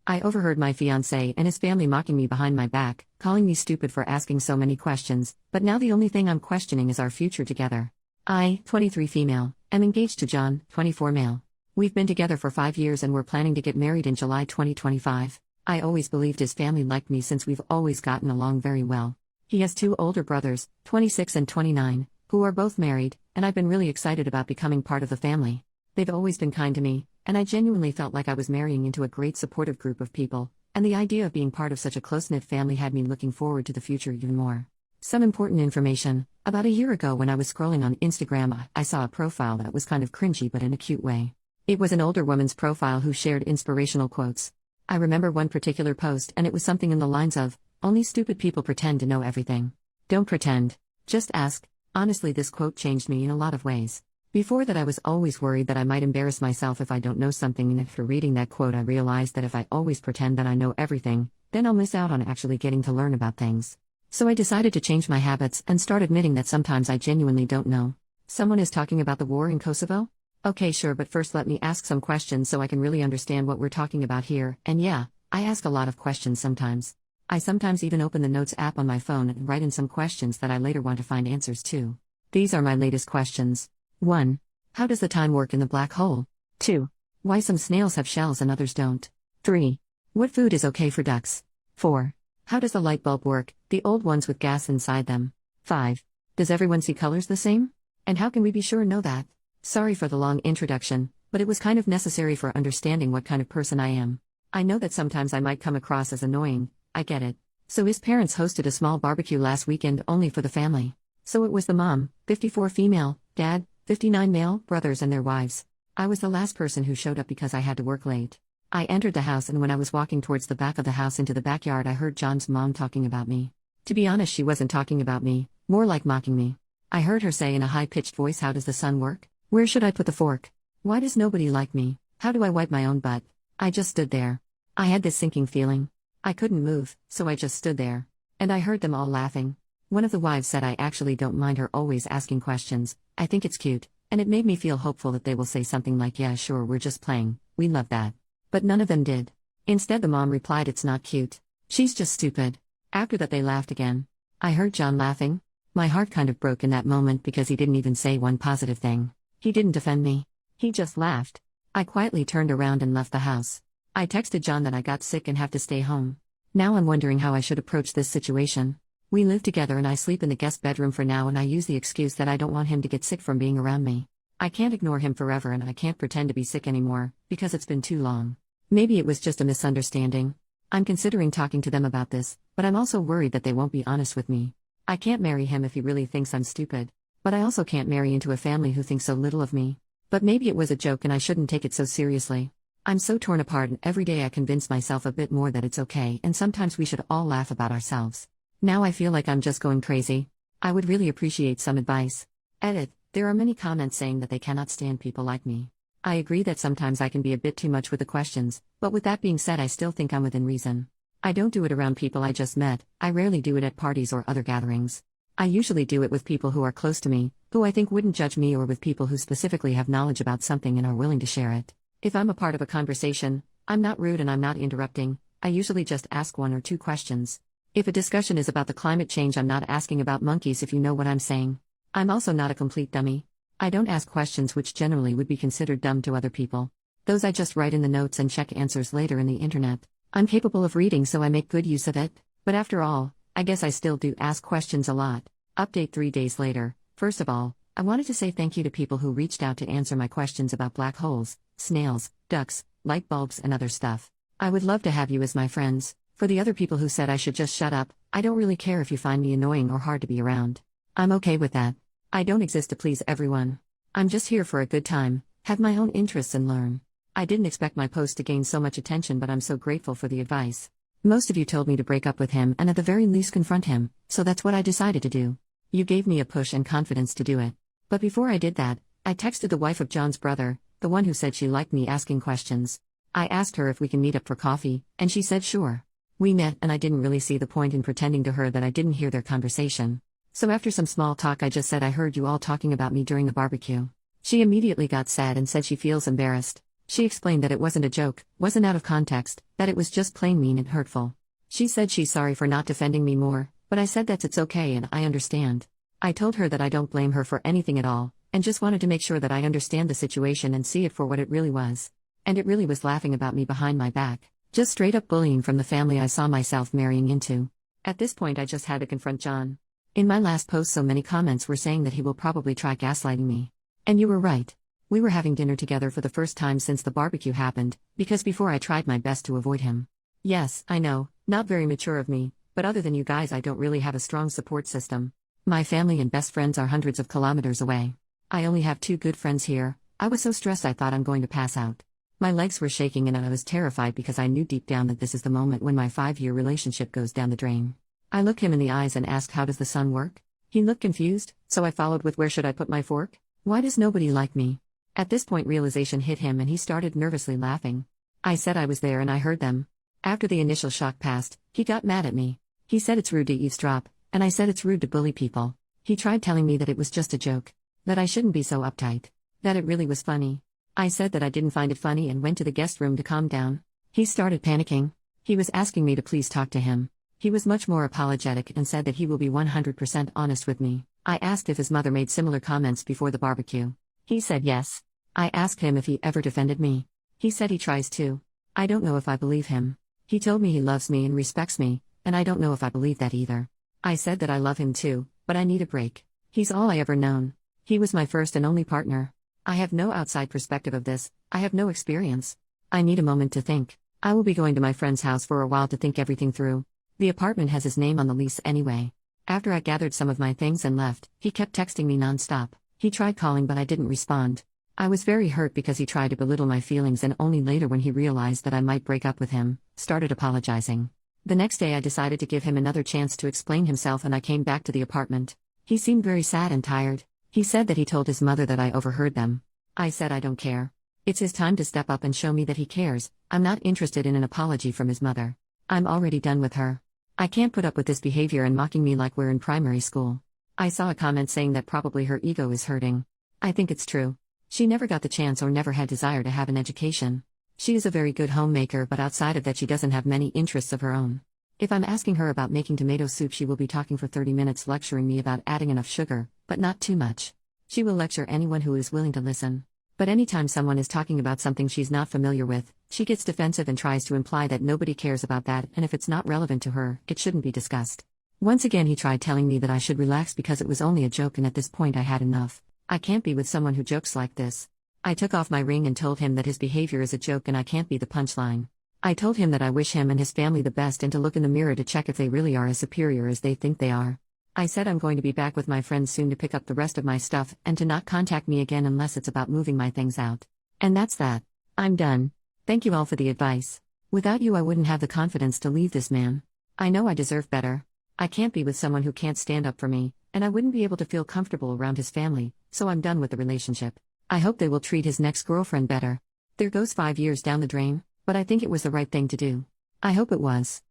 I overheard my fiancé and his family mocking me behind my back, calling me stupid for asking so many questions, but now the only thing I'm questioning is our future together. I, 23 female, am engaged to John, 24 male. We've been together for 5 years and we're planning to get married in July 2025. I always believed his family liked me since we've always gotten along very well. He has 2 older brothers, 26 and 29, who are both married, and I've been really excited about becoming part of the family. They've always been kind to me, and I genuinely felt like I was marrying into a great supportive group of people, and the idea of being part of such a close-knit family had me looking forward to the future even more. Some important information: about a year ago when I was scrolling on Instagram, I saw a profile that was kind of cringy but in a cute way. It was an older woman's profile who shared inspirational quotes. I remember one particular post and it was something in the lines of, "Only stupid people pretend to know everything. Don't pretend. Just ask." Honestly, this quote changed me in a lot of ways. Before that I was always worried that I might embarrass myself if I don't know something, and after reading that quote I realized that if I always pretend that I know everything, then I'll miss out on actually getting to learn about things. So I decided to change my habits and start admitting that sometimes I genuinely don't know. Someone is talking about the war in Kosovo? Okay, sure, but first let me ask some questions so I can really understand what we're talking about here. And yeah, I ask a lot of questions sometimes. I sometimes even open the Notes app on my phone and write in some questions that I later want to find answers to. These are my latest questions. 1. How does the time work in the black hole? 2. Why some snails have shells and others don't? 3. What food is okay for ducks? 4. How does the light bulb work, the old ones with gas inside them? 5. Does everyone see colors the same? And how can we be sure know that? Sorry for the long introduction, but it was kind of necessary for understanding what kind of person I am. I know that sometimes I might come across as annoying, I get it. So his parents hosted a small barbecue last weekend only for the family. So it was the mom, 54 female, dad, 59 male, brothers and their wives. I was the last person who showed up because I had to work late. I entered the house, and when I was walking towards the back of the house into the backyard I heard John's mom talking about me. To be honest, she wasn't talking about me, more like mocking me. I heard her say in a high-pitched voice, "How does the sun work? Where should I put the fork? Why does nobody like me? How do I wipe my own butt?" I just stood there. I had this sinking feeling. I couldn't move, so I just stood there. And I heard them all laughing. One of the wives said, "I actually don't mind her always asking questions. I think it's cute," and it made me feel hopeful that they will say something like, "Yeah, sure, we're just playing, we love that." But none of them did. Instead, the mom replied, "It's not cute. She's just stupid." After that they laughed again. I heard John laughing. My heart kind of broke in that moment because he didn't even say one positive thing. He didn't defend me. He just laughed. I quietly turned around and left the house. I texted John that I got sick and have to stay home. Now I'm wondering how I should approach this situation. We live together and I sleep in the guest bedroom for now, and I use the excuse that I don't want him to get sick from being around me. I can't ignore him forever and I can't pretend to be sick anymore, because it's been too long. Maybe it was just a misunderstanding. I'm considering talking to them about this, but I'm also worried that they won't be honest with me. I can't marry him if he really thinks I'm stupid. But I also can't marry into a family who thinks so little of me. But maybe it was a joke and I shouldn't take it so seriously. I'm so torn apart, and every day I convince myself a bit more that it's okay and sometimes we should all laugh about ourselves. Now I feel like I'm just going crazy. I would really appreciate some advice. Edit. There are many comments saying that they cannot stand people like me. I agree that sometimes I can be a bit too much with the questions, but with that being said, I still think I'm within reason. I don't do it around people I just met. I rarely do it at parties or other gatherings. I usually do it with people who are close to me, who I think wouldn't judge me, or with people who specifically have knowledge about something and are willing to share it. If I'm a part of a conversation, I'm not rude and I'm not interrupting. I usually just ask 1 or 2 questions. If a discussion is about the climate change, I'm not asking about monkeys, if you know what I'm saying. I'm also not a complete dummy. I don't ask questions which generally would be considered dumb to other people. Those I just write in the notes and check answers later in the internet. I'm capable of reading, so I make good use of it. But after all, I guess I still do ask questions a lot. Update 3 days later. First of all, I wanted to say thank you to people who reached out to answer my questions about black holes, snails, ducks, light bulbs and other stuff. I would love to have you as my friends. For the other people who said I should just shut up, I don't really care if you find me annoying or hard to be around. I'm okay with that. I don't exist to please everyone. I'm just here for a good time, have my own interests and learn. I didn't expect my post to gain so much attention, but I'm so grateful for the advice. Most of you told me to break up with him and at the very least confront him, so that's what I decided to do. You gave me a push and confidence to do it. But before I did that, I texted the wife of John's brother, the one who said she liked me asking questions. I asked her if we can meet up for coffee, and she said sure. We met, and I didn't really see the point in pretending to her that I didn't hear their conversation. So after some small talk I just said, "I heard you all talking about me during the barbecue." She immediately got sad and said she feels embarrassed. She explained that it wasn't a joke, wasn't out of context, that it was just plain mean and hurtful. She said she's sorry for not defending me more, but I said that it's okay and I understand. I told her that I don't blame her for anything at all, and just wanted to make sure that I understand the situation and see it for what it really was. And it really was laughing about me behind my back. Just straight up bullying from the family I saw myself marrying into. At this point I just had to confront John. In my last post so many comments were saying that he will probably try gaslighting me. And you were right. We were having dinner together for the first time since the barbecue happened, because before I tried my best to avoid him. Yes, I know, not very mature of me, but other than you guys I don't really have a strong support system. My family and best friends are hundreds of kilometers away. I only have 2 good friends here. I was so stressed I thought I'm going to pass out. My legs were shaking and I was terrified because I knew deep down that this is the moment when my 5-year relationship goes down the drain. I looked him in the eyes and asked, how does the sun work? He looked confused, so I followed with, where should I put my fork? Why does nobody like me? At this point realization hit him and he started nervously laughing. I said I was there and I heard them. After the initial shock passed, he got mad at me. He said it's rude to eavesdrop, and I said it's rude to bully people. He tried telling me that it was just a joke. That I shouldn't be so uptight. That it really was funny. I said that I didn't find it funny and went to the guest room to calm down. He started panicking. He was asking me to please talk to him. He was much more apologetic and said that he will be 100% honest with me. I asked if his mother made similar comments before the barbecue. He said yes. I asked him if he ever defended me. He said he tries to. I don't know if I believe him. He told me he loves me and respects me, and I don't know if I believe that either. I said that I love him too, but I need a break. He's all I ever known. He was my first and only partner. I have no outside perspective of this, I have no experience. I need a moment to think. I will be going to my friend's house for a while to think everything through. The apartment has his name on the lease anyway. After I gathered some of my things and left, he kept texting me non-stop. He tried calling but I didn't respond. I was very hurt because he tried to belittle my feelings and only later when he realized that I might break up with him, started apologizing. The next day I decided to give him another chance to explain himself and I came back to the apartment. He seemed very sad and tired. He said that he told his mother that I overheard them. I said I don't care. It's his time to step up and show me that he cares. I'm not interested in an apology from his mother. I'm already done with her. I can't put up with this behavior and mocking me like we're in primary school. I saw a comment saying that probably her ego is hurting. I think it's true. She never got the chance or never had desire to have an education. She is a very good homemaker but outside of that she doesn't have many interests of her own. If I'm asking her about making tomato soup she will be talking for 30 minutes lecturing me about adding enough sugar, but not too much. She will lecture anyone who is willing to listen. But anytime someone is talking about something she's not familiar with, she gets defensive and tries to imply that nobody cares about that and if it's not relevant to her, it shouldn't be discussed. Once again he tried telling me that I should relax because it was only a joke and at this point I had enough. I can't be with someone who jokes like this. I took off my ring and told him that his behavior is a joke and I can't be the punchline. I told him that I wish him and his family the best and to look in the mirror to check if they really are as superior as they think they are. I said I'm going to be back with my friends soon to pick up the rest of my stuff and to not contact me again unless it's about moving my things out. And that's that. I'm done. Thank you all for the advice. Without you I wouldn't have the confidence to leave this man. I know I deserve better. I can't be with someone who can't stand up for me, and I wouldn't be able to feel comfortable around his family, so I'm done with the relationship. I hope they will treat his next girlfriend better. There goes 5 years down the drain, but I think it was the right thing to do. I hope it was.